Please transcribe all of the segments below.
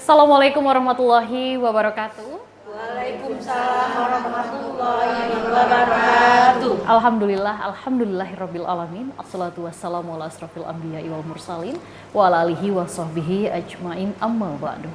Assalamualaikum warahmatullahi wabarakatuh. Waalaikumsalam warahmatullahi wabarakatuh. Alhamdulillahirabbil alamin. Assalatu wassalamu ala asrofil anbiya'i wal mursalin wa ala alihi wa sahbihi ajmain, amma ba'du.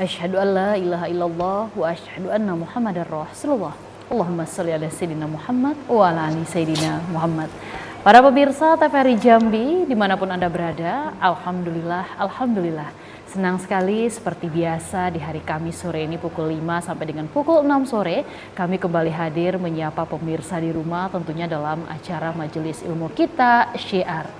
Asyhadu an la ilaha illallah wa asyhadu anna Muhammadar Rasulullah. Allahumma shalli ala sayyidina Muhammad wa ala ali sayyidina Muhammad. Para pemirsa TVRI Jambi dimanapun Anda berada, Alhamdulillah. Senang sekali seperti biasa di hari Kamis sore ini pukul 5 sampai dengan pukul 6 sore kami kembali hadir menyapa pemirsa di rumah tentunya dalam acara Majelis Ilmu Kita Syiar.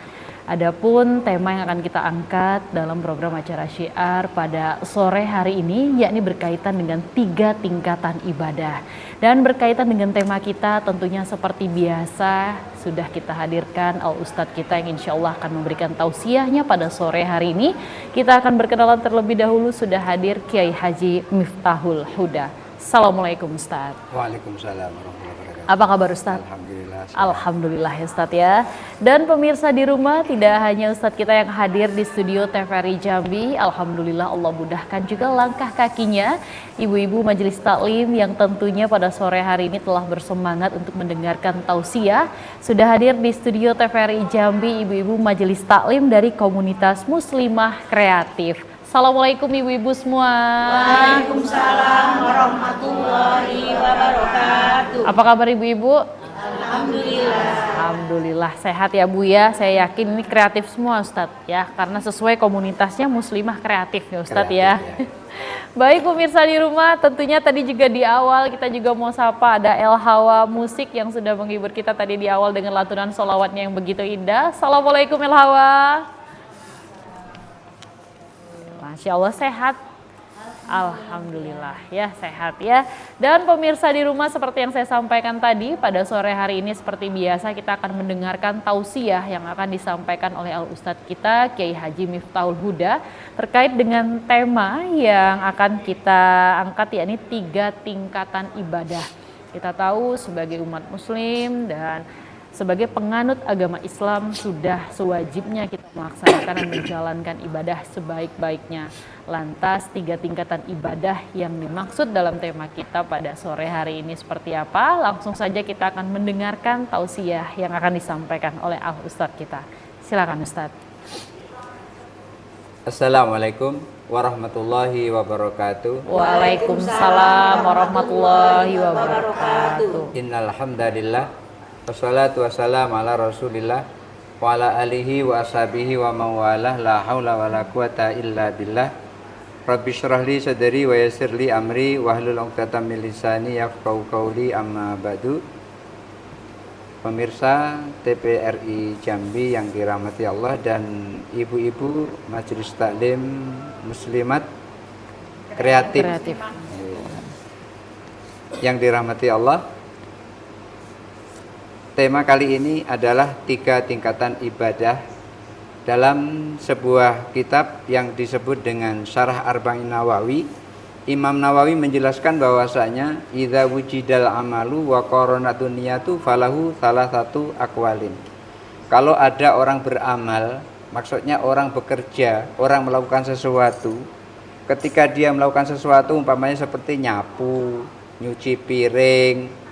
Adapun tema yang akan kita angkat dalam program acara Syiar pada sore hari ini yakni berkaitan dengan 3 tingkatan ibadah. Dan berkaitan dengan tema kita tentunya seperti biasa sudah kita hadirkan Al-Ustadz kita yang insya Allah akan memberikan tausiahnya pada sore hari ini. Kita akan berkenalan terlebih dahulu, sudah hadir Kiai Haji Miftahul Huda. Assalamualaikum Ustadz. Waalaikumsalam warahmatullahi wabarakatuh. Apa kabar Ustadz? Alhamdulillah. Alhamdulillah ya Ustadz ya. Dan pemirsa di rumah, tidak hanya Ustadz kita yang hadir di studio TVRI Jambi, alhamdulillah Allah mudahkan juga langkah kakinya ibu-ibu majelis taklim yang tentunya pada sore hari ini telah bersemangat untuk mendengarkan tausiah. Sudah hadir di studio TVRI Jambi ibu-ibu majelis taklim dari komunitas muslimah kreatif. Assalamualaikum ibu-ibu semua. Waalaikumsalam warahmatullahi wabarakatuh. Apa kabar ibu-ibu? Alhamdulillah. Alhamdulillah sehat ya Bu ya. Saya yakin ini kreatif semua Ustadz ya, karena sesuai komunitasnya muslimah kreatif ya Ustadz ya. Baik pemirsa di rumah, tentunya tadi juga di awal kita juga mau sapa ada El Hawa Musik yang sudah menghibur kita tadi di awal dengan lantunan sholawatnya yang begitu indah. Assalamualaikum El Hawa. Masya Allah sehat. Alhamdulillah ya sehat ya. Dan pemirsa di rumah seperti yang saya sampaikan tadi pada sore hari ini seperti biasa kita akan mendengarkan tausiah yang akan disampaikan oleh Al-Ustadz kita Kiai Haji Miftahul Huda terkait dengan tema yang akan kita angkat yakni 3 tingkatan ibadah. Kita tahu sebagai umat muslim dan sebagai penganut agama Islam sudah sewajibnya kita melaksanakan dan menjalankan ibadah sebaik-baiknya. Lantas 3 tingkatan ibadah yang dimaksud dalam tema kita pada sore hari ini seperti apa? Langsung saja kita akan mendengarkan tausiah yang akan disampaikan oleh Al-Ustadz kita. Silakan Ustadz. Assalamualaikum warahmatullahi wabarakatuh. Waalaikumsalam warahmatullahi wabarakatuh. Innal hamdalillah wassalatu wassalamu ala Rasulillah wa ala alihi wa ashabihi wa mawalah la haula wa la quwata illa billah. Rabbi syrah li sadri wa yassir li amri wahlul 'uqdatam min lisani yafqahu qawli, amma ba'du. Pemirsa TVRI Jambi yang dirahmati Allah dan ibu-ibu majelis taklim muslimat kreatif. Yang dirahmati Allah. Tema kali ini adalah 3 tingkatan ibadah dalam sebuah kitab yang disebut dengan Syarah Arba'in Nawawi. Imam Nawawi menjelaskan bahwasanya idza wujidal amalu wa qaranatun niyatu falahu salah satu aqwalin. Kalau ada orang beramal, maksudnya orang bekerja, orang melakukan sesuatu. Ketika dia melakukan sesuatu umpamanya seperti nyapu, nyuci piring,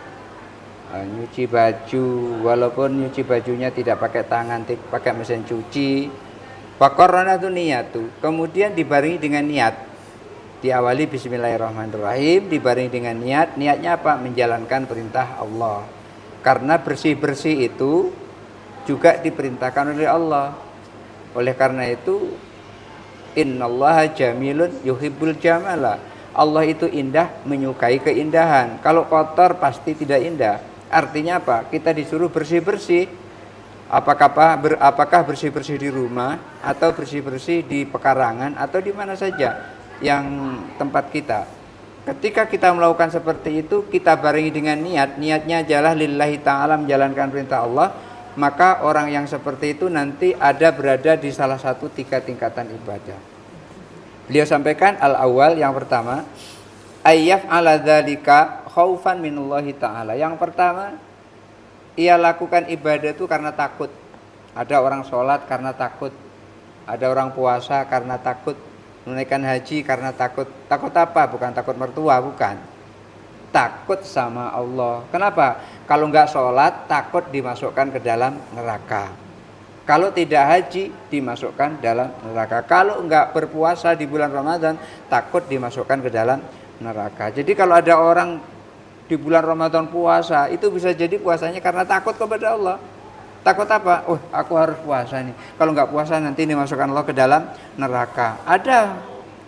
nyuci baju, walaupun nyuci bajunya tidak pakai tangan, pakai mesin cuci. Waqaranatun niyatu, kemudian dibarengi dengan niat. Diawali bismillahirrahmanirrahim, dibarengi dengan niat. Niatnya apa? Menjalankan perintah Allah. Karena bersih-bersih itu juga diperintahkan oleh Allah. Oleh karena itu innallaha jamilun yuhibbul jamala. Allah itu indah, menyukai keindahan. Kalau kotor pasti tidak indah. Artinya apa? Kita disuruh bersih-bersih. Apakah bersih-bersih di rumah atau bersih-bersih di pekarangan atau di mana saja yang tempat kita. Ketika kita melakukan seperti itu, kita barengi dengan niat. Niatnya adalah lillahi ta'ala, menjalankan perintah Allah. Maka orang yang seperti itu nanti berada di salah satu 3 tingkatan ibadah. Beliau sampaikan al-awwal, yang pertama, ayyaf ala dzalika khaufan minallahi ta'ala. Yang pertama, ia lakukan ibadah itu karena takut. Ada orang sholat karena takut, ada orang puasa karena takut, menunaikan haji karena takut. Takut apa? Bukan takut mertua, bukan. Takut sama Allah. Kenapa? Kalau nggak sholat, takut dimasukkan ke dalam neraka. Kalau tidak haji, dimasukkan dalam neraka. Kalau nggak berpuasa di bulan Ramadan, takut dimasukkan ke dalam neraka. Jadi kalau ada orang di bulan Ramadan puasa, itu bisa jadi puasanya karena takut kepada Allah. Takut apa? Oh, aku harus puasa nih. Kalau nggak puasa nanti dimasukkan Allah ke dalam neraka. Ada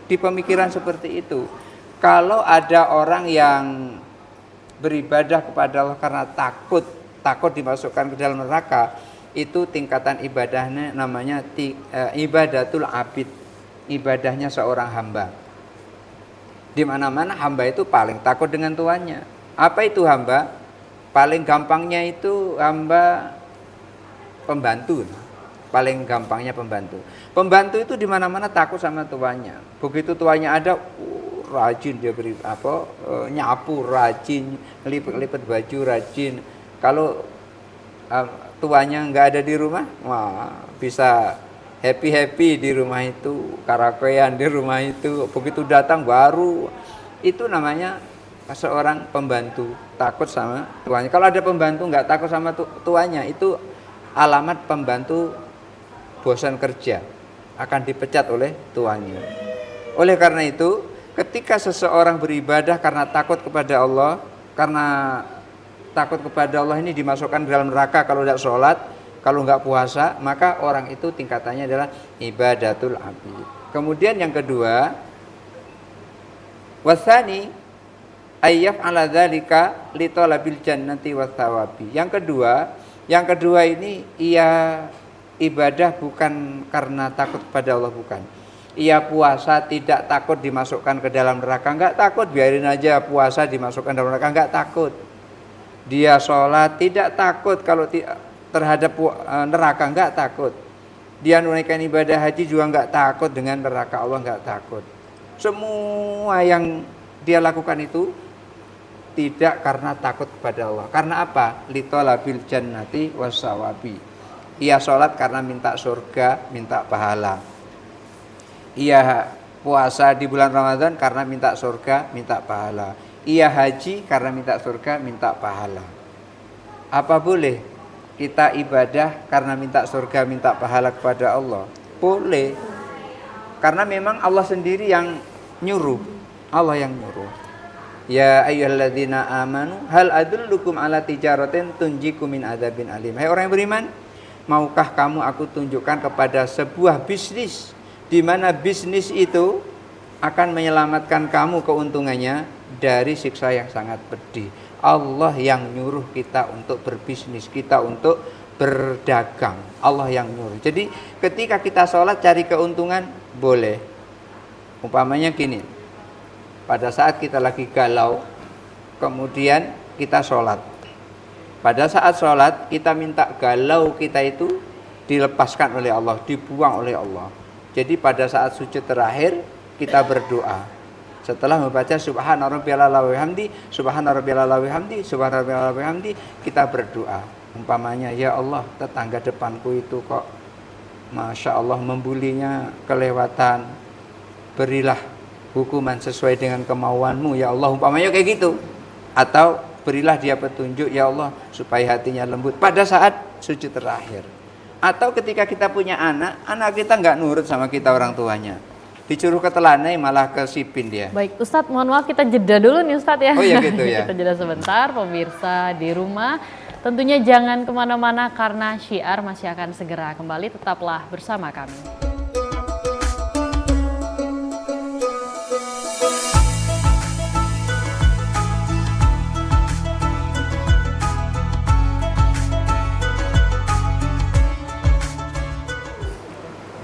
di pemikiran seperti itu. Kalau ada orang yang beribadah kepada Allah karena takut dimasukkan ke dalam neraka, itu tingkatan ibadahnya namanya ibadatul abid, ibadahnya seorang hamba. Di mana-mana hamba itu paling takut dengan tuannya. Apa itu hamba? Paling gampangnya itu hamba pembantu. Paling gampangnya pembantu. Pembantu itu di mana-mana takut sama tuannya. Begitu tuannya ada, rajin dia nyapu, rajin lipat baju, rajin. Kalau tuannya nggak ada di rumah, wah, bisa happy di rumah itu, karaokean di rumah itu. Begitu datang baru, itu namanya seorang pembantu takut sama tuannya. Kalau ada pembantu nggak takut sama tuannya, itu alamat pembantu bosan kerja, akan dipecat oleh tuannya. Oleh karena itu, ketika seseorang beribadah karena takut kepada Allah, karena takut kepada Allah ini dimasukkan ke dalam neraka kalau tidak sholat, kalau nggak puasa, maka orang itu tingkatannya adalah ibadatul abid. Kemudian yang kedua, wasani ayyaf ala dzalika li talabil jannati wathawabi. Yang kedua ini ia ibadah bukan karena takut kepada Allah, bukan. Ia puasa tidak takut dimasukkan ke dalam neraka, enggak takut, biarin aja puasa dimasukkan dalam neraka, enggak takut. Dia sholat tidak takut kalau terhadap neraka, enggak takut. Dia menunaikan ibadah haji juga enggak takut dengan neraka Allah, enggak takut. Semua yang dia lakukan itu tidak karena takut kepada Allah. Karena apa? Litolabil jannati wasawabi. Ia sholat karena minta surga, minta pahala. Ia puasa di bulan Ramadan karena minta surga, minta pahala. Ia haji karena minta surga, minta pahala. Apa boleh kita ibadah karena minta surga, minta pahala kepada Allah? Boleh. Karena memang Allah sendiri yang nyuruh. Allah yang nyuruh. Ya ayyuhalladzina amanu hal adullukum ala tijaratin tunjikum min adzabin alim. Hai orang yang beriman, maukah kamu aku tunjukkan kepada sebuah bisnis di mana bisnis itu akan menyelamatkan kamu keuntungannya dari siksa yang sangat pedih. Allah yang nyuruh kita untuk berbisnis, kita untuk berdagang. Allah yang nyuruh. Jadi ketika kita sholat cari keuntungan, boleh. Umpamanya gini, pada saat kita lagi galau, kemudian kita sholat. Pada saat sholat kita minta galau kita itu dilepaskan oleh Allah, dibuang oleh Allah. Jadi pada saat sujud terakhir kita berdoa. Setelah membaca subhana rabbiyal a'la wa bihamdi, subhana rabbiyal a'la wa bihamdi, subhana rabbiyal a'la wa bihamdi, kita berdoa. Umpamanya, ya Allah, tetangga depanku itu kok masya Allah membulinya kelewatan. Berilah hukuman sesuai dengan kemauanmu ya Allah, umpamanya kayak gitu. Atau berilah dia petunjuk ya Allah supaya hatinya lembut pada saat sujud terakhir. Atau ketika kita punya anak kita nggak nurut sama kita orang tuanya, disuruh ke telanai malah ke sipin dia. Baik Ustadz, mohon maaf kita jeda dulu nih Ustadz ya. Oh ya gitu ya. Kita jeda sebentar, pemirsa di rumah. Tentunya jangan kemana-mana karena Syiar masih akan segera kembali, tetaplah bersama kami.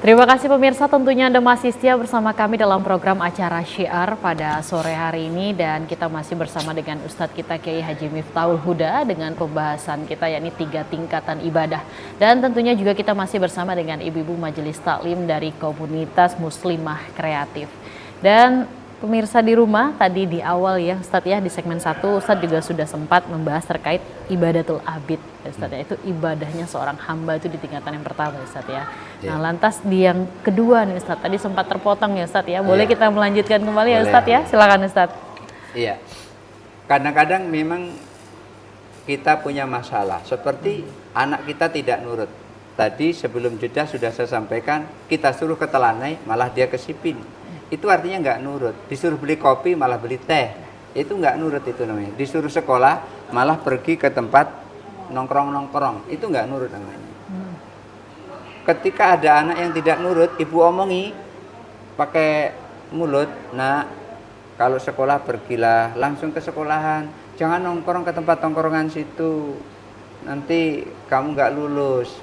Terima kasih pemirsa, tentunya Anda masih setia bersama kami dalam program acara Syiar pada sore hari ini, dan kita masih bersama dengan Ustadz kita Kiai Haji Miftahul Huda dengan pembahasan kita yakni 3 tingkatan ibadah. Dan tentunya juga kita masih bersama dengan ibu-ibu majelis taklim dari komunitas muslimah kreatif. Dan Pemirsa di rumah, tadi di awal ya Ustadz ya, di segmen 1 Ustadz juga sudah sempat membahas terkait ibadatul abid ya Ustadz ya, itu ibadahnya seorang hamba itu di tingkatan yang pertama ya Ustadz ya. Nah lantas di yang kedua nih Ustadz, tadi sempat terpotong ya Ustadz ya, boleh kita melanjutkan kembali ya Ustadz ya, silakan Ustadz. Iya, kadang-kadang memang kita punya masalah, seperti anak kita tidak nurut. Tadi sebelum jeda sudah saya sampaikan, kita suruh ke Telanai malah dia ke Sipin. Itu artinya nggak nurut. Disuruh beli kopi malah beli teh. Itu nggak nurut itu namanya. Disuruh sekolah malah pergi ke tempat nongkrong-nongkrong. Itu nggak nurut namanya. Ketika ada anak yang tidak nurut, ibu omongi pakai mulut, "Nak, kalau sekolah pergilah langsung ke sekolahan. Jangan nongkrong ke tempat nongkrongan situ. Nanti kamu nggak lulus."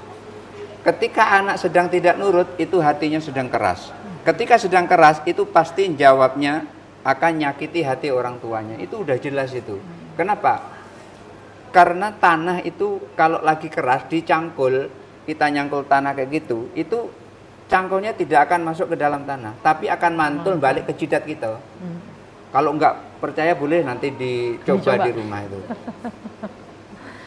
Ketika anak sedang tidak nurut, itu hatinya sedang keras. Ketika sedang keras, itu pasti jawabnya akan nyakiti hati orang tuanya. Itu udah jelas itu. Kenapa? Karena tanah itu kalau lagi keras dicangkul, kita nyangkul tanah kayak gitu, itu cangkulnya tidak akan masuk ke dalam tanah, tapi akan mantul balik ke jidat kita. Kalau nggak percaya boleh nanti dicoba di rumah itu.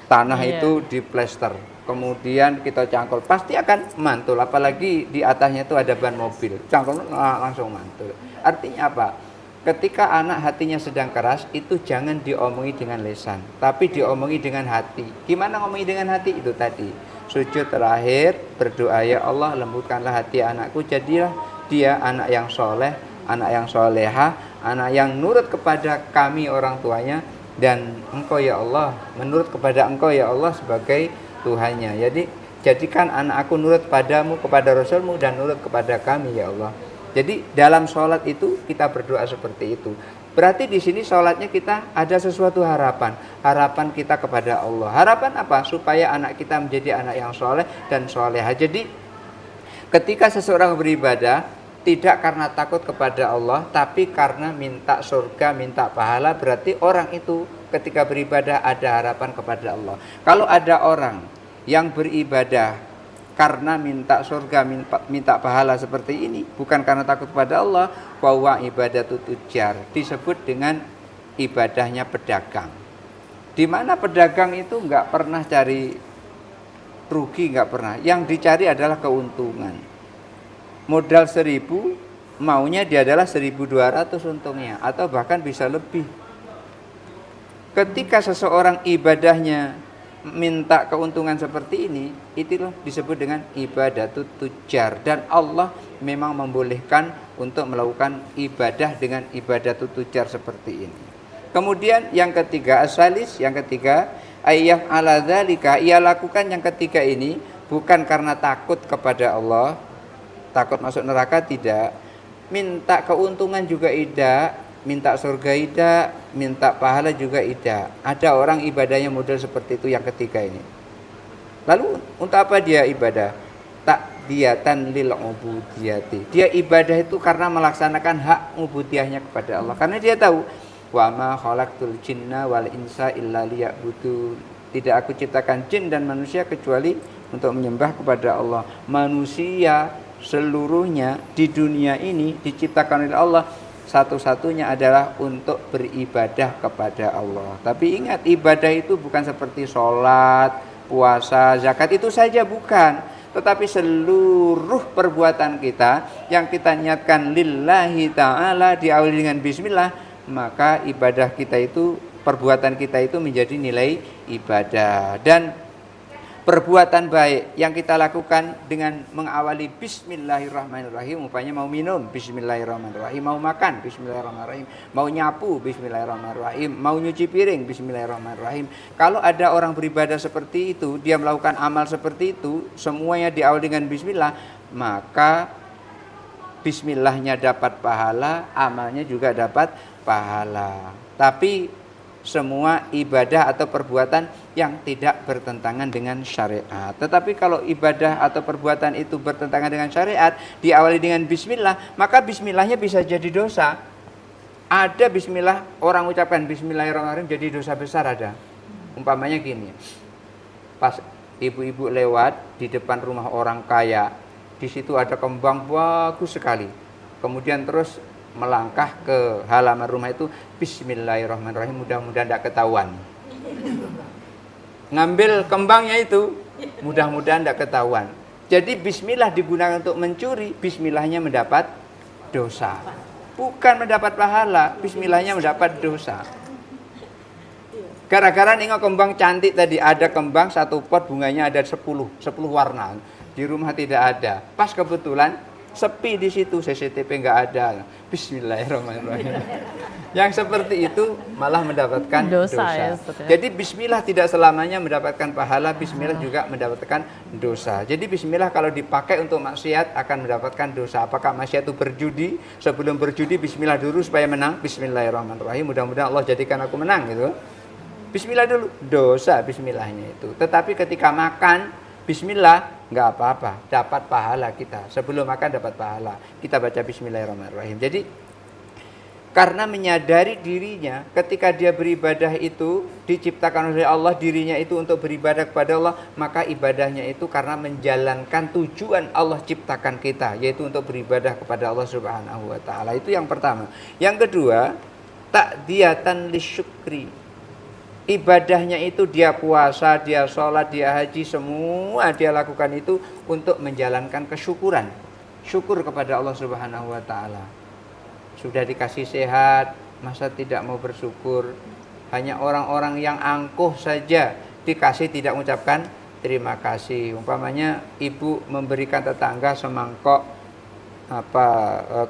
Tanah itu diplester, kemudian kita cangkul, pasti akan mantul. Apalagi di atasnya itu ada ban mobil, cangkul langsung mantul. Artinya apa? Ketika anak hatinya sedang keras, itu jangan diomongi dengan lisan, tapi diomongi dengan hati. Gimana ngomongi dengan hati? Itu tadi sujud terakhir, berdoa, ya Allah lembutkanlah hati anakku, jadilah dia anak yang soleh, anak yang soleha, anak yang nurut kepada kami orang tuanya, dan engkau ya Allah, menurut kepada engkau ya Allah sebagai Tuhannya. Jadi jadikan anak aku nurut padamu, kepada Rasulmu, dan nurut kepada kami ya Allah. Jadi dalam sholat itu kita berdoa seperti itu. Berarti di sini sholatnya kita ada sesuatu harapan. Harapan kita kepada Allah. Harapan apa? Supaya anak kita menjadi anak yang soleh dan soleha. Jadi ketika seseorang beribadah, tidak karena takut kepada Allah, tapi karena minta surga, minta pahala, berarti orang itu ketika beribadah ada harapan kepada Allah. Kalau ada orang yang beribadah karena minta surga, minta pahala seperti ini, bukan karena takut kepada Allah, bahwa ibadatu tujar, disebut dengan ibadahnya pedagang. Di mana pedagang itu nggak pernah cari rugi, nggak pernah. Yang dicari adalah keuntungan. Modal 1.000, maunya dia adalah 1.200 untungnya, atau bahkan bisa lebih. Ketika seseorang ibadahnya minta keuntungan seperti ini, itulah disebut dengan ibadatut tujar. Dan Allah memang membolehkan untuk melakukan ibadah dengan ibadatut tujar seperti ini. Kemudian yang ketiga, asalis, yang ketiga, ayyaf ala dzalika, ia lakukan yang ketiga ini bukan karena takut kepada Allah, takut masuk neraka tidak, minta keuntungan juga tidak, minta surga tidak, minta pahala juga tidak. Ada orang ibadahnya model seperti itu yang ketiga ini. Lalu untuk apa dia ibadah? Takdiyatan lil ubudiyati. Dia ibadah itu karena melaksanakan hak ubudiyahnya kepada Allah. Karena dia tahu, wa ma khalaqtul jinna wal insa illa liya'budun. Tidak aku ciptakan jin dan manusia kecuali untuk menyembah kepada Allah. Manusia seluruhnya di dunia ini diciptakan oleh Allah, satu-satunya adalah untuk beribadah kepada Allah. Tapi ingat, ibadah itu bukan seperti sholat, puasa, zakat, itu saja bukan. Tetapi seluruh perbuatan kita yang kita niatkan lillahi ta'ala, diawali dengan bismillah, maka ibadah kita itu, perbuatan kita itu menjadi nilai ibadah. Dan perbuatan baik yang kita lakukan dengan mengawali bismillahirrahmanirrahim, umpamanya mau minum bismillahirrahmanirrahim, mau makan bismillahirrahmanirrahim, mau nyapu bismillahirrahmanirrahim, mau nyuci piring bismillahirrahmanirrahim. Kalau ada orang beribadah seperti itu, dia melakukan amal seperti itu, semuanya diawali dengan bismillah, maka bismillahnya dapat pahala, amalnya juga dapat pahala. Tapi semua ibadah atau perbuatan yang tidak bertentangan dengan syariat. Tetapi kalau ibadah atau perbuatan itu bertentangan dengan syariat, diawali dengan bismillah, maka bismillahnya bisa jadi dosa. Ada bismillah, orang ucapkan bismillahirrahmanirrahim jadi dosa besar ada. Umpamanya gini, pas ibu-ibu lewat di depan rumah orang kaya, di situ ada kembang bagus sekali. Kemudian terus melangkah ke halaman rumah itu bismillahirrahmanirrahim, mudah-mudahan tidak ketahuan. Ngambil kembangnya itu mudah-mudahan tidak ketahuan. Jadi bismillah digunakan untuk mencuri, bismillahnya mendapat dosa. Bukan mendapat pahala, bismillahnya mendapat dosa. Gara-gara nengok kembang cantik tadi, ada kembang satu pot bunganya ada 10 warna. Di rumah tidak ada. Pas kebetulan sepi di situ, CCTV nggak ada. Bismillahirrahmanirrahim. Yang seperti itu malah mendapatkan dosa. Ya, jadi bismillah tidak selamanya mendapatkan pahala, bismillah juga mendapatkan dosa. Jadi bismillah kalau dipakai untuk maksiat akan mendapatkan dosa. Apakah maksiat itu berjudi? Sebelum berjudi bismillah dulu supaya menang. Bismillahirrahmanirrahim. Mudah-mudahan Allah jadikan aku menang gitu. Bismillah dulu, dosa bismillahnya itu. Tetapi ketika makan bismillah nggak apa-apa, dapat pahala kita. Sebelum makan dapat pahala. Kita baca bismillahirrahmanirrahim. Jadi karena menyadari dirinya ketika dia beribadah itu diciptakan oleh Allah, dirinya itu untuk beribadah kepada Allah, maka ibadahnya itu karena menjalankan tujuan Allah ciptakan kita, yaitu untuk beribadah kepada Allah Subhanahu wa taala. Itu yang pertama. Yang kedua, ta'diyatan lisyukri. Ibadahnya itu dia puasa, dia sholat, dia haji, semua dia lakukan itu untuk menjalankan kesyukuran. Syukur kepada Allah Subhanahu wa taala. Sudah dikasih sehat, masa tidak mau bersyukur? Hanya orang-orang yang angkuh saja dikasih tidak mengucapkan terima kasih. Umpamanya ibu memberikan tetangga semangkok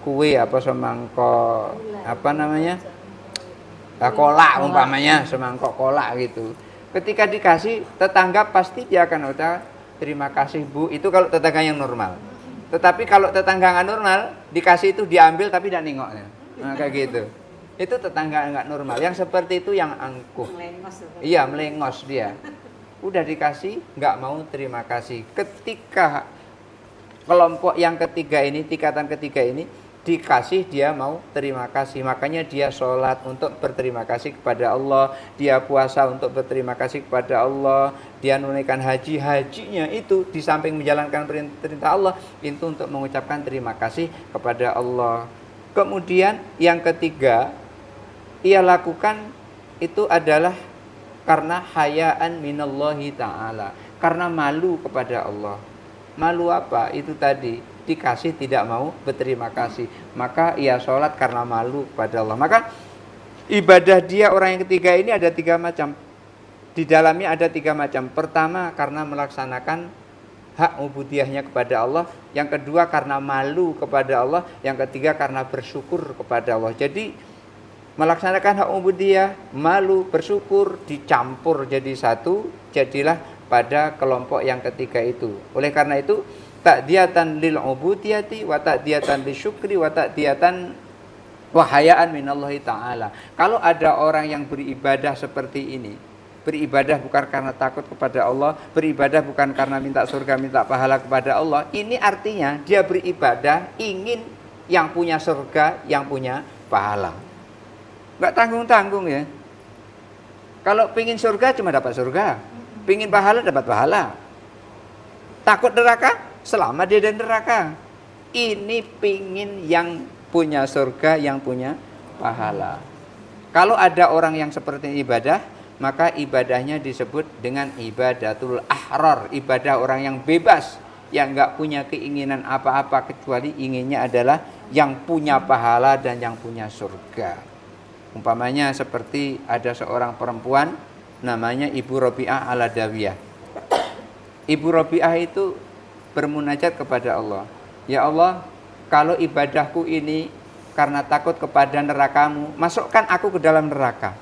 kue semangkok kolak umpamanya, semangkok kolak gitu. Ketika dikasih tetangga pasti dia akan ucap terima kasih Bu. Itu kalau tetangga yang normal. Tetapi kalau tetangga nggak normal, dikasih itu diambil tapi tidak nengoknya. Nah, kayak gitu. Itu tetangga nggak normal. Yang seperti itu yang angkuh. Iya, melengos dia. Udah dikasih, nggak mau terima kasih. Ketika kelompok yang ketiga ini, tingkatan ketiga ini, dikasih dia mau terima kasih. Makanya dia sholat untuk berterima kasih kepada Allah, dia puasa untuk berterima kasih kepada Allah, dia menunaikan haji, hajinya itu di samping menjalankan perintah Allah itu untuk mengucapkan terima kasih kepada Allah. Kemudian yang ketiga ia lakukan itu adalah karena hayaan minallahi ta'ala, karena malu kepada Allah. Malu apa? Itu tadi dikasih tidak mau berterima kasih, maka ia sholat karena malu kepada Allah. Maka ibadah dia orang yang ketiga ini ada 3 macam. Di dalamnya ada 3 macam. Pertama karena melaksanakan hak ubudiyahnya kepada Allah. Yang kedua karena malu kepada Allah. Yang ketiga karena bersyukur kepada Allah. Jadi melaksanakan hak ubudiyah, malu, bersyukur dicampur jadi satu, jadilah pada kelompok yang ketiga itu. Oleh karena itu ta'diyatan lil ubudiyati wa ta'diyatan lisyukri wa ta'diyatan wa hayaan minallahi ta'ala. Kalau ada orang yang beribadah seperti ini, beribadah bukan karena takut kepada Allah, beribadah bukan karena minta surga, minta pahala kepada Allah, ini artinya dia beribadah ingin yang punya surga, yang punya pahala. Enggak tanggung-tanggung ya. Kalau pingin surga cuma dapat surga, pingin pahala dapat pahala. Takut neraka? Selama dia dari neraka. Ini pingin yang punya surga, yang punya pahala. Kalau ada orang yang seperti ibadah, maka ibadahnya disebut dengan ibadatul ahrar, ibadah orang yang bebas, yang enggak punya keinginan apa-apa kecuali inginnya adalah yang punya pahala dan yang punya surga. Umpamanya seperti ada seorang perempuan namanya Ibu Rabi'ah Al-Adawiyah. Ibu Rabi'ah itu bermunajat kepada Allah. Ya Allah, kalau ibadahku ini karena takut kepada nerakamu, masukkan aku ke dalam neraka.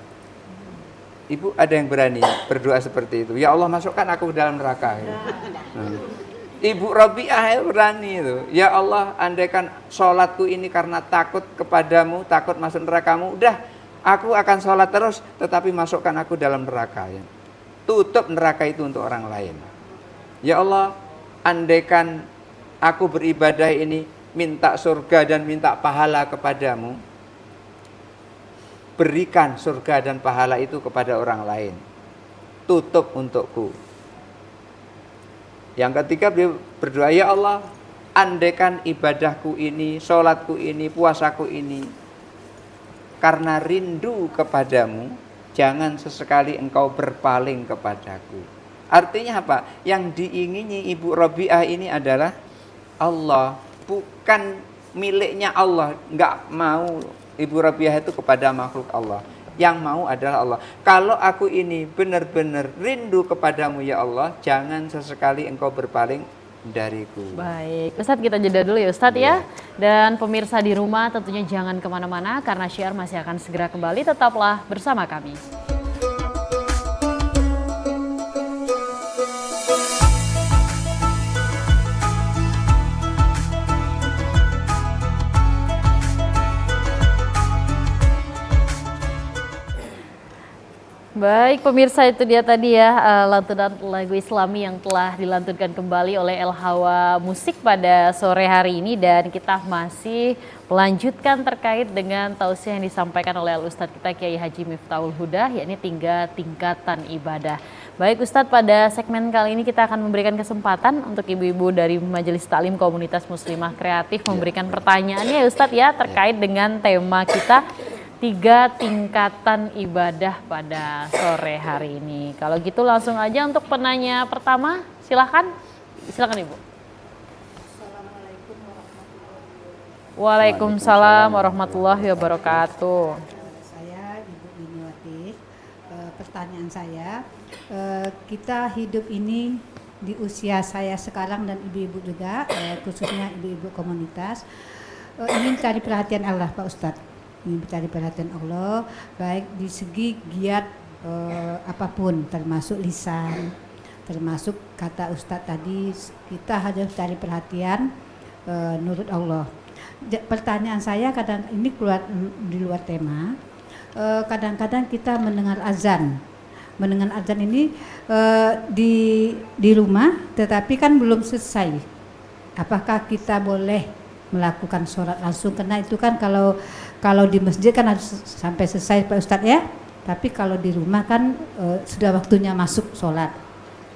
Ibu ada yang berani berdoa seperti itu. Ya Allah, masukkan aku ke dalam neraka. Ibu Rabi'ah berani itu. Ya Allah, andaikan sholatku ini karena takut kepadamu, takut masuk nerakamu, udah aku akan sholat terus, tetapi masukkan aku dalam neraka. Tutup neraka itu untuk orang lain. Ya Allah, andaikan aku beribadah ini minta surga dan minta pahala kepadamu, berikan surga dan pahala itu kepada orang lain. Tutup untukku. Yang ketiga beliau berdoa, ya Allah, Andaikan ibadahku ini, sholatku ini, puasaku ini karena rindu kepadamu, jangan sesekali engkau berpaling kepadaku. Artinya apa? Yang diingini Ibu Robiah ini adalah Allah, bukan miliknya Allah. Enggak mau Ibu Robiah itu kepada makhluk Allah. Yang mau adalah Allah. Kalau aku ini benar-benar rindu kepadamu ya Allah, jangan sesekali engkau berpaling dariku. Baik, Ustadz kita jeda dulu ya Ustadz ya. Dan pemirsa di rumah tentunya jangan kemana-mana karena Syiar masih akan segera kembali. Tetaplah bersama kami. Baik pemirsa, itu dia tadi ya lantunan lagu Islami yang telah dilantunkan kembali oleh El Hawa Musik pada sore hari ini, dan kita masih melanjutkan terkait dengan tausiah yang disampaikan oleh Al-Ustadz kita Kiai Haji Miftahul Huda, yakni 3 tingkatan ibadah. Baik Ustadz, pada segmen kali ini kita akan memberikan kesempatan untuk ibu-ibu dari Majelis Taklim Komunitas Muslimah Kreatif memberikan pertanyaannya ya Ustadz ya terkait dengan tema kita 3 tingkatan ibadah pada sore hari ini. Kalau gitu langsung aja untuk penanya pertama, silakan Ibu. Waalaikumsalam warahmatullahi wabarakatuh. Saya Ibu Winiwati. Pertanyaan saya, kita hidup ini di usia saya sekarang dan ibu-ibu juga, khususnya ibu-ibu komunitas, ingin cari perhatian Allah Pak Ustadz. Ingin mencari perhatian Allah baik di segi giat apapun, termasuk lisan, termasuk kata Ustadz tadi, kita harus cari perhatian nurut Allah. Pertanyaan saya kadang ini keluar di luar tema, kadang-kadang kita mendengar azan ini di rumah tetapi kan belum selesai. Apakah kita boleh melakukan sholat langsung? Karena itu kan kalau di masjid kan harus sampai selesai Pak Ustadz ya, tapi kalau di rumah kan sudah waktunya masuk sholat.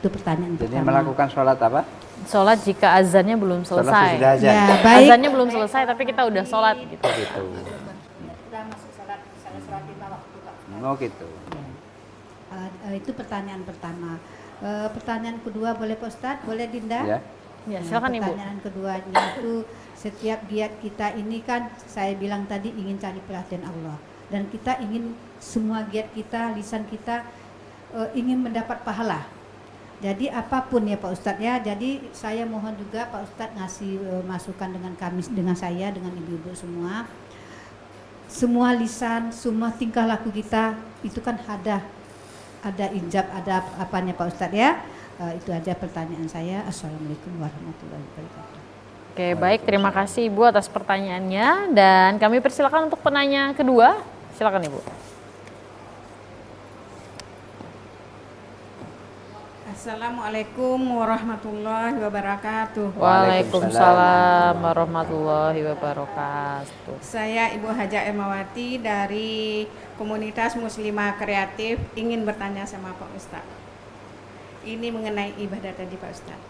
Itu pertanyaan Jadi pertama. melakukan sholat apa? Sholat jika azannya belum selesai. Sholat azan. Ya, baik. Azannya belum selesai tapi kita udah sholat gitu. Gitu. Sudah masuk sholat, misalnya sholat 5 waktu Pak. Oh gitu. Itu pertanyaan pertama. Pertanyaan kedua boleh Pak Ustadz? Boleh Dinda? Ya. Ya, silakan Ibu. Pertanyaan kedua yaitu setiap giat kita ini kan saya bilang tadi ingin cari perhatian Allah, dan kita ingin semua giat kita, lisan kita ingin mendapat pahala. Jadi apapun ya Pak Ustadz ya, jadi saya mohon juga Pak Ustadz ngasih masukan dengan kami, dengan saya, dengan ibu-ibu semua lisan, semua tingkah laku kita itu kan ada ijab, ada apanya Pak Ustadz ya. Itu aja pertanyaan saya. Assalamualaikum warahmatullahi wabarakatuh. Oke, baik, terima kasih Ibu atas pertanyaannya, dan kami persilakan untuk penanya kedua. Silakan Ibu. Assalamualaikum warahmatullahi wabarakatuh. Waalaikumsalam warahmatullahi wabarakatuh. Saya Ibu Haja Ermawati dari Komunitas Muslimah Kreatif, ingin bertanya sama Pak Ustadz. Ini mengenai ibadah tadi Pak Ustadz.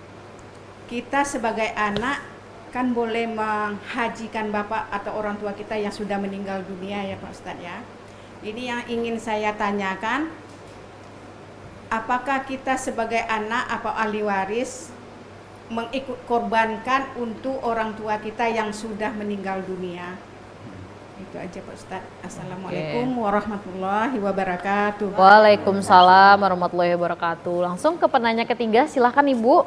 Kita sebagai anak kan boleh menghajikan bapak atau orang tua kita yang sudah meninggal dunia ya Pak Ustadz ya. Ini yang ingin saya tanyakan, apakah kita sebagai anak atau ahli waris mengikut korbankan untuk orang tua kita yang sudah meninggal dunia? Itu aja Pak Ustadz. Assalamualaikum warahmatullahi wabarakatuh. Waalaikumsalam warahmatullahi wabarakatuh. Langsung ke penanya ketiga, silahkan Ibu.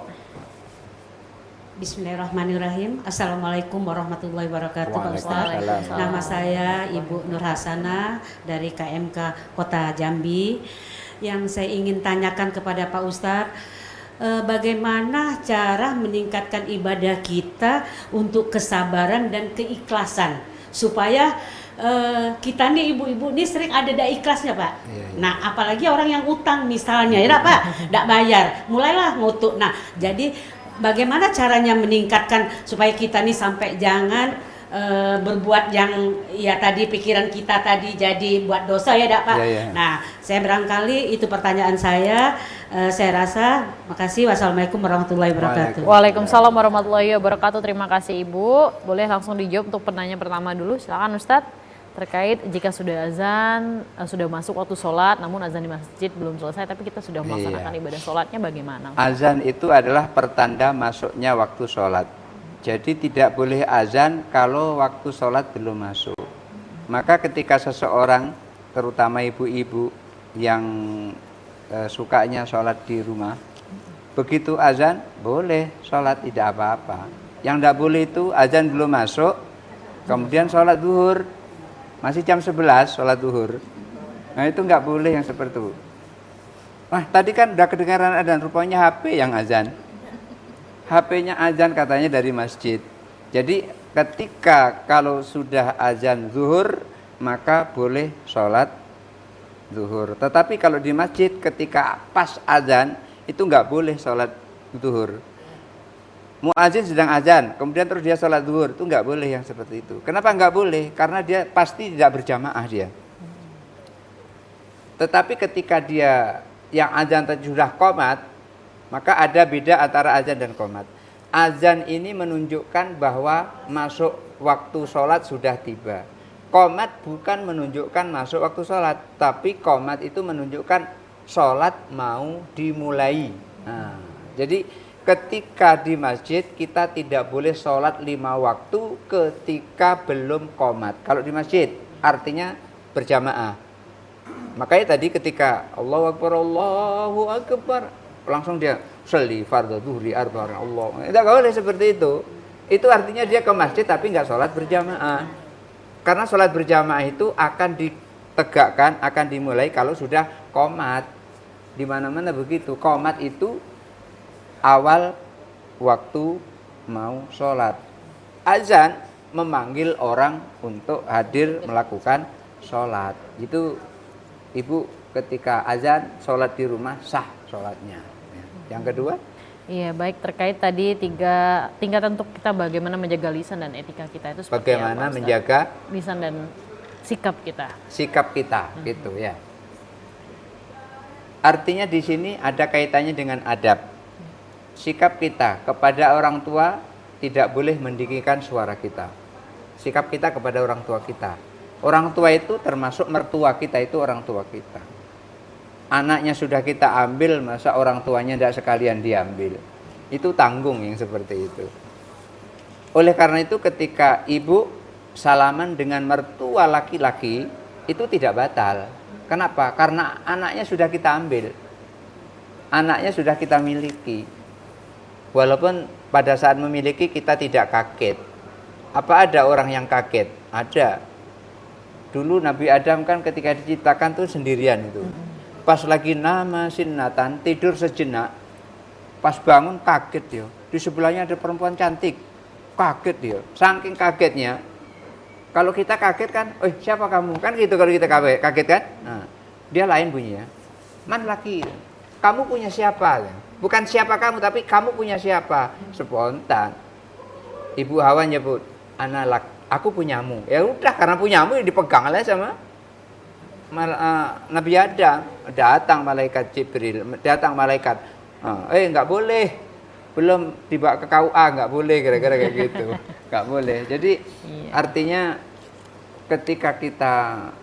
Bismillahirrahmanirrahim. Assalamualaikum warahmatullahi wabarakatuh Pak Ustadz. Waalaikumsalam. Nama saya Ibu Nur Hasanah dari KMK Kota Jambi. Yang saya ingin tanyakan kepada Pak Ustadz, bagaimana cara meningkatkan ibadah kita untuk kesabaran dan keikhlasan, supaya kita nih ibu-ibu nih sering ada ikhlasnya Pak. Iya. Nah apalagi orang yang utang misalnya ya Pak, tidak bayar, mulailah ngutuk. Nah jadi bagaimana caranya meningkatkan supaya kita nih sampai jangan berbuat yang ya tadi pikiran kita tadi jadi buat dosa ya dak Pak. Nah, saya barangkali itu pertanyaan saya. Saya rasa makasih. Wassalamualaikum warahmatullahi wabarakatuh. Waalaikumsalam warahmatullahi wabarakatuh. Terima kasih Ibu. Boleh langsung dijawab untuk pertanyaan pertama dulu. Silakan Ustadz. Terkait jika sudah azan, sudah masuk waktu sholat, namun azan di masjid belum selesai, tapi kita sudah melaksanakan ibadah sholatnya, bagaimana? Azan itu adalah pertanda masuknya waktu sholat. Jadi tidak boleh azan kalau waktu sholat belum masuk. Maka ketika seseorang, terutama ibu-ibu yang sukanya sholat di rumah, begitu azan boleh sholat, tidak apa-apa. Yang tidak boleh itu azan belum masuk, kemudian sholat zuhur. Masih jam 11 sholat zuhur. Nah itu nggak boleh yang seperti itu. Wah tadi kan udah kedengaran azan, rupanya HP yang azan. HP-nya azan katanya dari masjid. Jadi ketika kalau sudah azan zuhur, maka boleh sholat zuhur. Tetapi kalau di masjid ketika pas azan, itu nggak boleh sholat zuhur. Muazin sedang azan, kemudian terus dia sholat zuhur, itu nggak boleh yang seperti itu. Kenapa nggak boleh? Karena dia pasti tidak berjamaah dia. Tetapi ketika dia yang azan tadi sudah qomat, maka ada beda antara azan dan qomat. Azan ini menunjukkan bahwa masuk waktu sholat sudah tiba. Qomat bukan menunjukkan masuk waktu sholat, tapi qomat itu menunjukkan sholat mau dimulai. Nah, jadi ketika di masjid kita tidak boleh sholat 5 waktu ketika belum qomat. Kalau di masjid artinya berjamaah. Makanya tadi ketika Allahu Akbar langsung dia sholli fardhu dhuhri arba'an Allah. Tidak boleh seperti itu. Itu artinya dia ke masjid tapi nggak sholat berjamaah. Karena sholat berjamaah itu akan ditegakkan, akan dimulai kalau sudah qomat. Di mana-mana begitu. Qomat itu awal waktu mau sholat. Azan memanggil orang untuk hadir melakukan sholat. Itu ibu ketika azan sholat di rumah sah sholatnya. Yang kedua? Iya baik, terkait tadi 3 tingkatan untuk kita bagaimana menjaga lisan dan etika kita itu seperti bagaimana apa, menjaga lisan dan sikap kita. Sikap kita, gitu ya. Artinya di sini ada kaitannya dengan adab. Sikap kita kepada orang tua tidak boleh meninggikan suara kita. Sikap kita kepada orang tua kita. Orang tua itu termasuk mertua kita, itu orang tua kita. Anaknya sudah kita ambil, masa orang tuanya tidak sekalian diambil. Itu tanggung yang seperti itu. Oleh karena itu ketika ibu salaman dengan mertua laki-laki, itu tidak batal. Kenapa? Karena anaknya sudah kita ambil. Anaknya sudah kita miliki. Walaupun pada saat memiliki kita tidak kaget. Apa ada orang yang kaget? Ada. Dulu Nabi Adam kan ketika diciptakan tuh sendirian itu. Pas lagi nama sinnatan, tidur sejenak. Pas bangun kaget dia. Di sebelahnya ada perempuan cantik. Kaget dia. Saking kagetnya. Kalau kita kaget kan, siapa kamu? Kan gitu kalau kita kaget kan? Nah, dia lain bunyinya. Man laki. Kamu punya siapa? Bukan siapa kamu, tapi kamu punya siapa? Spontan. Ibu Hawa nyebut, aku punyamu. Ya udah, karena punyamu dipegang oleh sama Nabi Adam. Datang malaikat Jibril, datang malaikat. Nggak boleh, belum dibawa ke KUA, nggak boleh, kira-kira kayak gitu. Nggak boleh. Jadi artinya ketika kita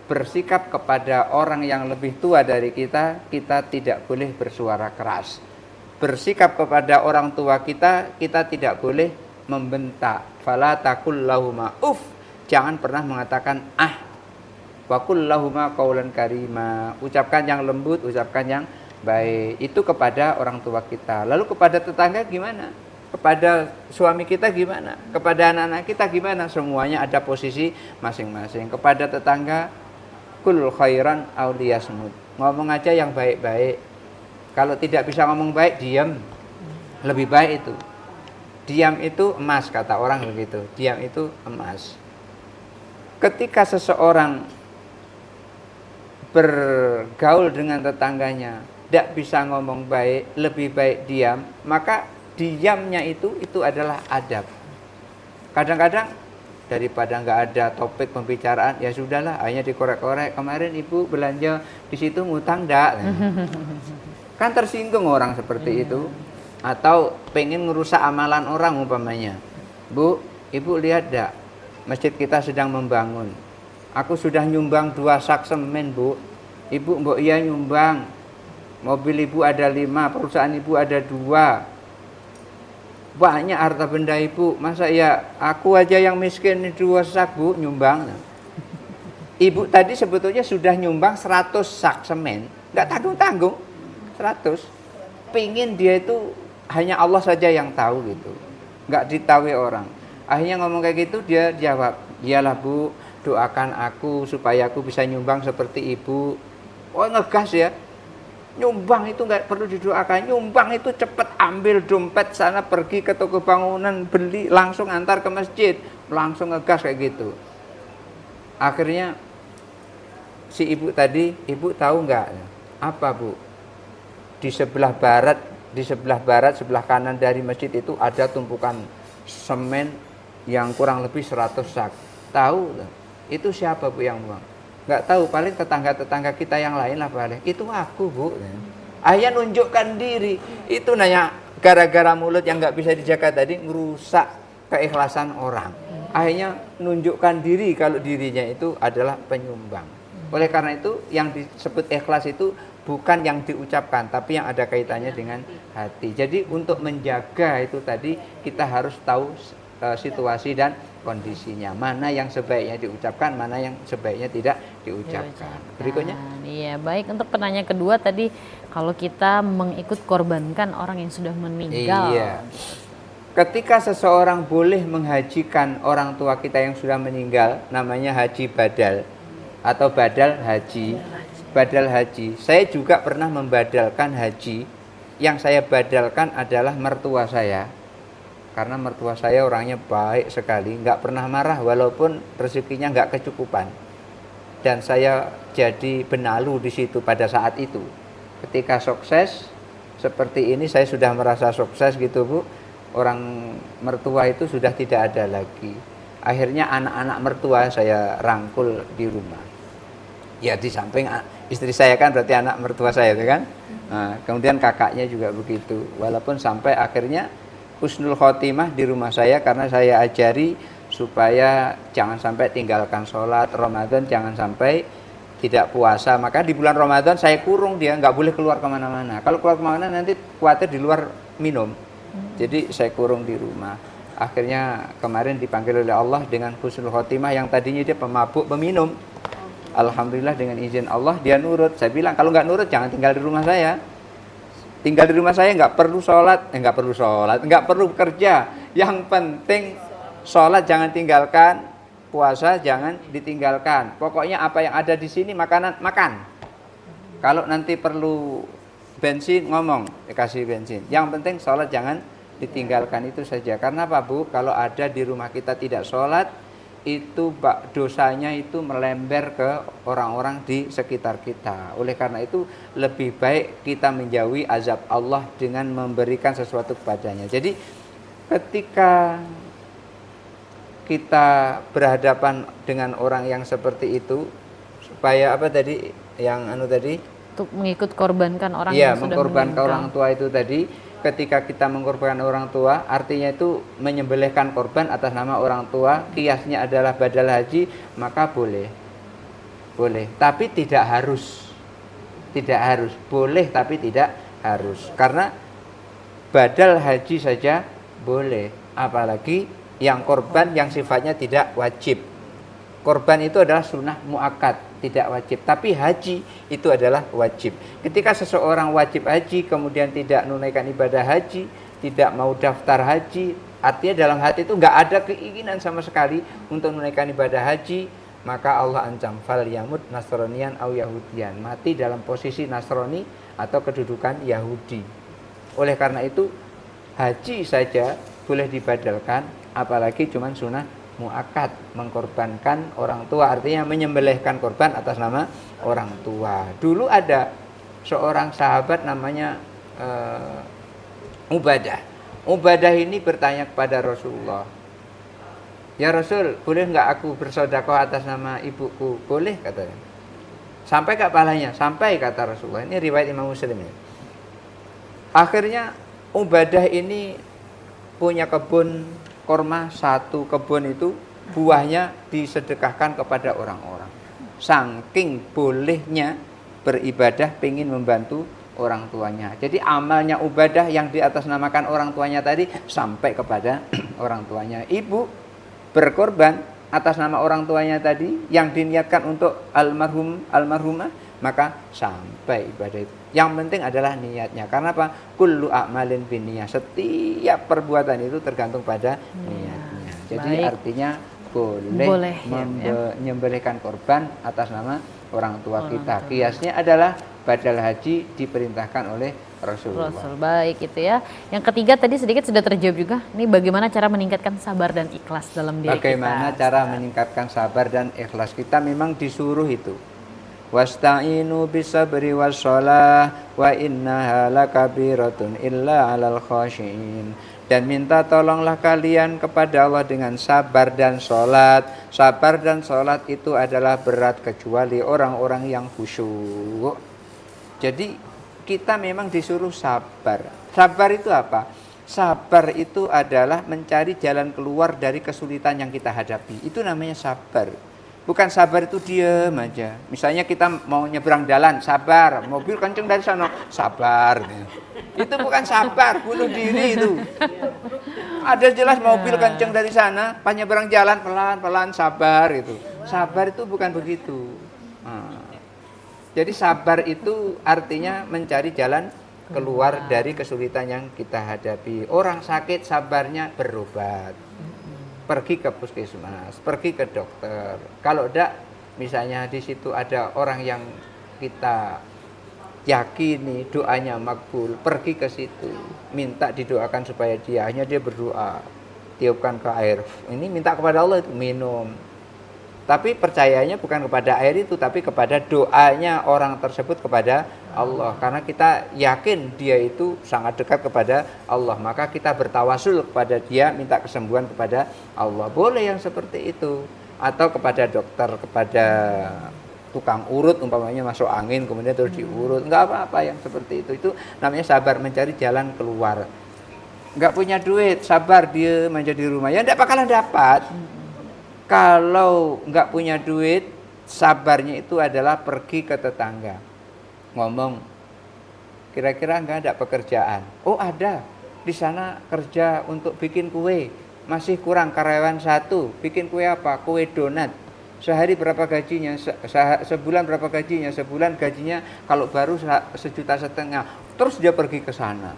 bersikap kepada orang yang lebih tua dari kita, kita tidak boleh bersuara keras. Bersikap kepada orang tua kita, kita tidak boleh membentak. Fala taqul lahuma uff. Jangan pernah mengatakan ah. Wa qul lahuma qaulan karima. Ucapkan yang lembut, ucapkan yang baik. Itu kepada orang tua kita. Lalu kepada tetangga gimana? Kepada suami kita gimana? Kepada anak-anak kita gimana? Semuanya ada posisi masing-masing. Kepada tetangga, kul khairan aw liyasmut. Ngomong aja yang baik-baik. Kalau tidak bisa ngomong baik, diam. Lebih baik itu. Diam itu emas, kata orang begitu. Diam itu emas. Ketika seseorang bergaul dengan tetangganya, tidak bisa ngomong baik, lebih baik diam, maka diamnya itu adalah adab. Kadang-kadang daripada nggak ada topik pembicaraan, ya sudahlah, hanya dikorek-korek. Kemarin ibu belanja di situ ngutang ndak? Kan tersinggung orang seperti itu. Atau pengen ngerusak amalan orang umpamanya. Bu, ibu lihat ndak? Masjid kita sedang membangun. Aku sudah nyumbang 2 sak semen, Bu. Ibu mbok iya nyumbang. Mobil ibu ada 5, perusahaan ibu ada 2. Banyak harta benda ibu, masa ya aku aja yang miskin 2 sak, Bu, nyumbang. Ibu tadi sebetulnya sudah nyumbang 100 sak semen, nggak tanggung-tanggung, 100. Pingin dia itu hanya Allah saja yang tahu gitu, nggak ditahui orang. Akhirnya ngomong kayak gitu, dia jawab, iyalah Bu, doakan aku supaya aku bisa nyumbang seperti ibu. Oh, ngegas ya. Nyumbang itu nggak perlu didoakan, nyumbang itu cepet ambil dompet sana, pergi ke toko bangunan, beli, langsung antar ke masjid, langsung ngegas kayak gitu. Akhirnya si ibu tadi, ibu tahu nggak apa, Bu? Di sebelah barat, sebelah kanan dari masjid itu ada tumpukan semen yang kurang lebih 100 sak. Tahu? Itu siapa, Bu, yang buang? Nggak tahu, paling tetangga-tetangga kita yang lain lah paling. Itu aku, Bu. Akhirnya nunjukkan diri. Itu nanya gara-gara mulut yang nggak bisa dijaga tadi ngerusak keikhlasan orang. Akhirnya nunjukkan diri kalau dirinya itu adalah penyumbang. Oleh karena itu yang disebut ikhlas itu bukan yang diucapkan, tapi yang ada kaitannya dengan hati. Jadi untuk menjaga itu tadi kita harus tahu situasi dan kondisinya, mana yang sebaiknya diucapkan, mana yang sebaiknya tidak diucapkan. Berikutnya. Iya, baik, untuk pertanyaan kedua tadi, kalau kita mengikut korbankan orang yang sudah meninggal. Iya. Ketika seseorang boleh menghajikan orang tua kita yang sudah meninggal, namanya haji badal atau badal haji. Badal haji. Saya juga pernah membadalkan haji. Yang saya badalkan adalah mertua saya. Karena mertua saya orangnya baik sekali, nggak pernah marah walaupun rezekinya nggak kecukupan. Dan saya jadi benalu di situ pada saat itu. Ketika sukses seperti ini, saya sudah merasa sukses gitu, Bu. Orang mertua itu sudah tidak ada lagi. Akhirnya anak-anak mertua saya rangkul di rumah. Ya di samping istri saya kan berarti anak mertua saya itu kan. Nah, kemudian kakaknya juga begitu. Walaupun sampai akhirnya husnul khotimah di rumah saya karena saya ajari supaya jangan sampai tinggalkan sholat Ramadan, jangan sampai tidak puasa. Maka di bulan Ramadan saya kurung dia, nggak boleh keluar kemana-mana. Kalau keluar kemana nanti khawatir di luar minum. Jadi saya kurung di rumah. Akhirnya kemarin dipanggil oleh Allah dengan husnul khotimah, yang tadinya dia pemabuk, peminum. Alhamdulillah dengan izin Allah dia nurut. Saya bilang kalau nggak nurut jangan tinggal di rumah saya. Tinggal di rumah saya nggak perlu sholat, nggak perlu kerja. Yang penting sholat jangan tinggalkan, puasa jangan ditinggalkan. Pokoknya apa yang ada di sini makanan makan. Kalau nanti perlu bensin ngomong dikasih bensin. Yang penting sholat jangan ditinggalkan, itu saja. Karena apa, Bu? Kalau ada di rumah kita tidak sholat, itu dosanya itu melember ke orang-orang di sekitar kita. Oleh karena itu lebih baik kita menjauhi azab Allah dengan memberikan sesuatu kepadanya. Jadi ketika kita berhadapan dengan orang yang seperti itu, supaya apa tadi yang tadi? Untuk mengikut korbankan orang yang sudah mengkorbankan meninggal. orang tua itu tadi. Ketika kita mengkorbankan orang tua, artinya itu menyembelihkan korban atas nama orang tua, kiasnya adalah badal haji, maka boleh. Boleh, tapi tidak harus. Tidak harus. Boleh tapi tidak harus. Karena badal haji saja boleh, apalagi yang korban yang sifatnya tidak wajib. Korban itu adalah sunnah muakkad, tidak wajib. Tapi haji itu adalah wajib. Ketika seseorang wajib haji, kemudian tidak menunaikan ibadah haji, tidak mau daftar haji, artinya dalam hati itu nggak ada keinginan sama sekali untuk menunaikan ibadah haji, maka Allah ancam fal yamut nasronian au yahudian, mati dalam posisi Nasrani atau kedudukan Yahudi. Oleh karena itu haji saja boleh dibadalkan, apalagi cuman sunnah muakkad, mengkorbankan orang tua, artinya menyembelihkan korban atas nama orang tua. Dulu ada seorang sahabat namanya Ubadah. Ubadah ini bertanya kepada Rasulullah, Ya Rasul, boleh nggak aku bersedekah atas nama ibuku? Boleh katanya. Sampai nggak pahalanya? Sampai kata Rasulullah. Ini riwayat Imam Muslim ya. Akhirnya Ubadah ini punya kebun korma, satu kebun itu buahnya disedekahkan kepada orang-orang. Saking bolehnya beribadah pengen membantu orang tuanya. Jadi amalnya Ubadah yang diatasnamakan orang tuanya tadi sampai kepada orang tuanya. Ibu berkorban atas nama orang tuanya tadi yang diniatkan untuk almarhumah, maka sampai ibadah itu. Yang penting adalah niatnya. Karena apa? Kullu a'malin binniyah. Setiap perbuatan itu tergantung pada niatnya. Jadi Baik. artinya boleh menyembelihkan korban atas nama orang tua kita. Kiasnya adalah badal haji diperintahkan oleh Rasulullah. Rasul. Baik itu ya. Yang ketiga tadi sedikit sudah terjawab juga. Ini bagaimana cara meningkatkan sabar dan ikhlas dalam diri Bagaimana kita. cara meningkatkan sabar dan ikhlas? Kita memang disuruh itu. Wasta'inu bisabri wassalah wa innaha lakabiratun illa 'alal khashiin. Dan minta tolonglah kalian kepada Allah dengan sabar dan sholat. Sabar dan sholat itu adalah berat kecuali orang-orang yang khusyuk. Jadi kita memang disuruh sabar. Sabar itu apa? Sabar itu adalah mencari jalan keluar dari kesulitan yang kita hadapi. Itu namanya sabar. Bukan sabar itu diam aja. Misalnya kita mau nyebrang jalan, sabar. Mobil kenceng dari sana, sabar. Itu bukan sabar, bunuh diri itu. Ada jelas mobil kenceng dari sana, pas nyebrang jalan pelan-pelan, sabar itu. Sabar itu bukan begitu. Jadi sabar itu artinya mencari jalan keluar dari kesulitan yang kita hadapi. Orang sakit sabarnya berobat. Pergi ke puskesmas, pergi ke dokter. Kalau enggak, misalnya di situ ada orang yang kita yakini doanya makbul, pergi ke situ. Minta didoakan supaya dia, hanya dia berdoa. Tiupkan ke air. Ini minta kepada Allah itu minum. Tapi percayanya bukan kepada air itu, tapi kepada doanya orang tersebut kepada Allah. Karena kita yakin dia itu sangat dekat kepada Allah. Maka kita bertawasul kepada dia, minta kesembuhan kepada Allah. Boleh yang seperti itu. Atau kepada dokter, kepada tukang urut, umpamanya masuk angin, kemudian terus diurut. Enggak apa-apa yang seperti itu. Itu namanya sabar, mencari jalan keluar. Enggak punya duit, sabar dia menjadi rumah. Ya enggak bakalan dapat. Kalau nggak punya duit, sabarnya itu adalah pergi ke tetangga. Ngomong, kira-kira nggak ada pekerjaan. Oh ada, di sana kerja untuk bikin kue. Masih kurang karyawan satu. Bikin kue apa? Kue donat. Sehari berapa gajinya? Sebulan berapa gajinya? Sebulan gajinya kalau baru 1,5 juta. Terus dia pergi ke sana.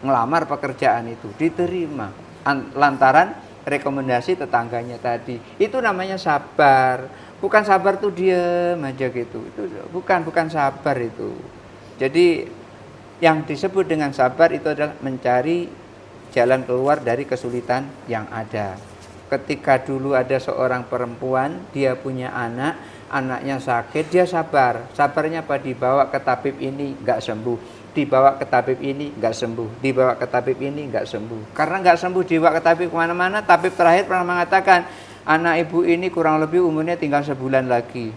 Ngelamar pekerjaan itu. Diterima. Lantaran rekomendasi tetangganya tadi. Itu namanya sabar. Bukan sabar tuh diam aja gitu. Itu bukan sabar itu. Jadi yang disebut dengan sabar itu adalah mencari jalan keluar dari kesulitan yang ada. Ketika dulu ada seorang perempuan, dia punya anak, anaknya sakit, dia sabar. Sabarnya apa? Dibawa ke tabib ini enggak sembuh. Dibawa ke tabib ini enggak sembuh, dibawa ke tabib ini enggak sembuh. Karena enggak sembuh dibawa ke tabib kemana-mana, tabib terakhir pernah mengatakan anak ibu ini kurang lebih umurnya tinggal sebulan lagi.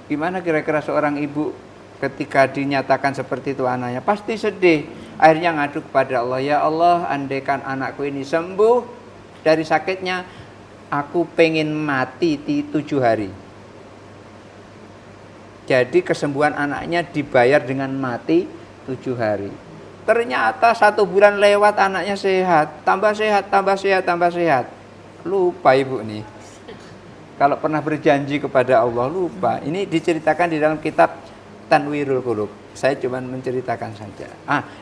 Gimana kira-kira seorang ibu ketika dinyatakan seperti itu anaknya? Pasti sedih. Akhirnya ngadu kepada Allah, ya Allah, andaikan anakku ini sembuh dari sakitnya, aku pengen mati di 7 hari. Jadi kesembuhan anaknya dibayar dengan mati 7 hari. Ternyata 1 bulan lewat anaknya sehat, tambah sehat, tambah sehat, tambah sehat. Lupa ibu nih. Kalau pernah berjanji kepada Allah lupa. Ini diceritakan di dalam kitab Tanwirul Qulub. Saya cuma menceritakan saja.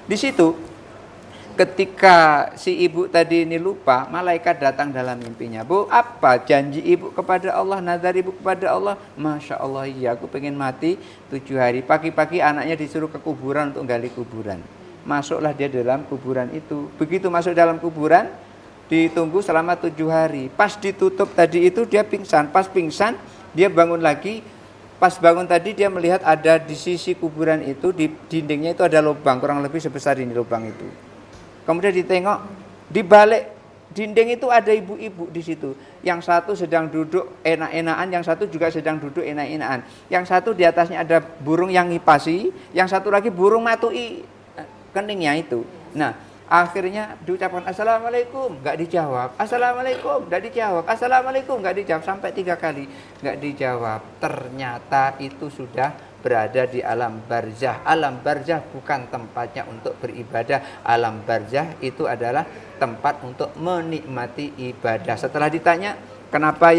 Di situ ketika si ibu tadi ini lupa, malaikat datang dalam mimpinya. Bu, apa janji ibu kepada Allah, nazar ibu kepada Allah? Masya Allah, iya, aku pengen mati 7 hari. Pagi-pagi anaknya disuruh ke kuburan untuk gali kuburan. Masuklah dia dalam kuburan itu. Begitu masuk dalam kuburan, ditunggu selama 7 hari. Pas ditutup tadi itu dia pingsan. Pas pingsan, dia bangun lagi. Pas bangun tadi dia melihat ada di sisi kuburan itu, di dindingnya itu ada lubang, kurang lebih sebesar ini lubang itu. Kemudian ditengok, dinding itu ada ibu-ibu di situ. Yang satu sedang duduk enak-enakan, yang satu juga sedang duduk enak-enakan. Yang satu di atasnya ada burung yang ngipasi, yang satu lagi burung matui keningnya itu. Nah, akhirnya diucapkan assalamualaikum, nggak dijawab. Assalamualaikum, nggak dijawab. Assalamualaikum, nggak dijawab sampai 3 kali nggak dijawab. Ternyata itu sudah berada di alam barzah. Alam barzah bukan tempatnya untuk beribadah. Alam barzah itu adalah tempat untuk menikmati ibadah. Setelah ditanya kenapa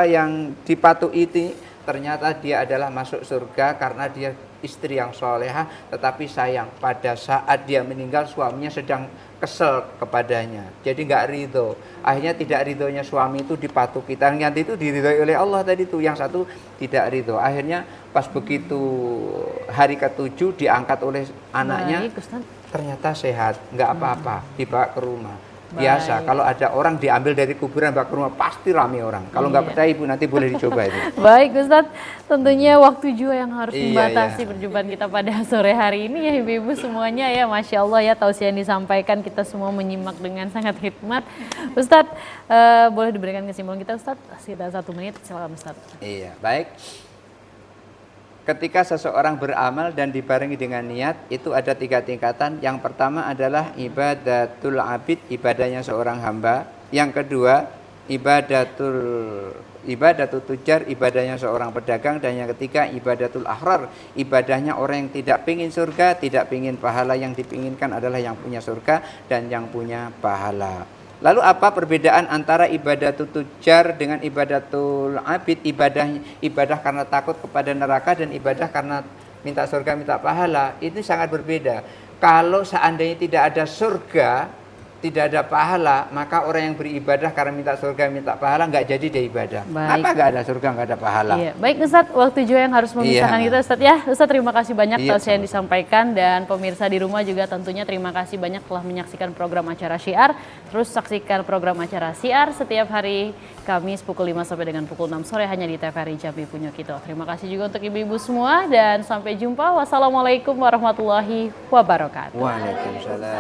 yang dipatuhi itu, ternyata dia adalah masuk surga karena dia istri yang solehah, tetapi sayang pada saat dia meninggal suaminya sedang kesel kepadanya, jadi nggak ridho. Akhirnya tidak ridhonya suami itu dipatuhi. Ternyata itu diridhoi oleh Allah tadi tuh, yang satu tidak ridho. Akhirnya pas begitu hari ke-7 diangkat oleh anaknya, Baik, Ustaz. ternyata sehat, nggak apa-apa, dibawa ke rumah. Biasa, kalau ada orang diambil dari kuburan bawa ke rumah pasti ramai orang. Kalau nggak percaya Ibu nanti boleh dicoba itu. Baik Ustadz, tentunya waktu juga yang harus Iya, membatasi iya. perjumpaan kita pada sore hari ini ya Ibu-Ibu semuanya ya. Masya Allah ya, tausiah yang disampaikan kita semua menyimak dengan sangat hikmat. Ustadz, boleh diberikan kesimpulan kita Ustadz? Sekitar 1 menit, silakan Ustadz. Iya, baik. Ketika seseorang beramal dan dibarengi dengan niat, itu ada 3 tingkatan. Yang pertama adalah ibadatul abid, ibadahnya seorang hamba. Yang kedua, ibadatul tujar, ibadahnya seorang pedagang. Dan yang ketiga, ibadatul ahrar, ibadahnya orang yang tidak pingin surga, tidak pingin pahala. Yang dipinginkan adalah yang punya surga dan yang punya pahala. Lalu apa perbedaan antara ibadatul tujar dengan ibadatul abid? Ibadah karena takut kepada neraka dan ibadah karena minta surga, minta pahala. Itu sangat berbeda. Kalau seandainya tidak ada surga, tidak ada pahala, maka orang yang beribadah karena minta surga, minta pahala nggak jadi dia ibadah. Baik. Apa nggak ada surga, nggak ada pahala? Iya. Baik Ustadz, waktu juga yang harus memisahkan Iya. kita Ustadz ya. Ustadz terima kasih banyak Iya, tausiah yang disampaikan, dan pemirsa di rumah juga tentunya terima kasih banyak telah menyaksikan program acara Syiar. Terus saksikan program acara Syiar setiap hari Kamis pukul 5 sampai dengan pukul 6 sore hanya di TVRI Jambi Punya Kito. Terima kasih juga untuk ibu-ibu semua dan sampai jumpa. Wassalamualaikum warahmatullahi wabarakatuh. Waalaikumsalam.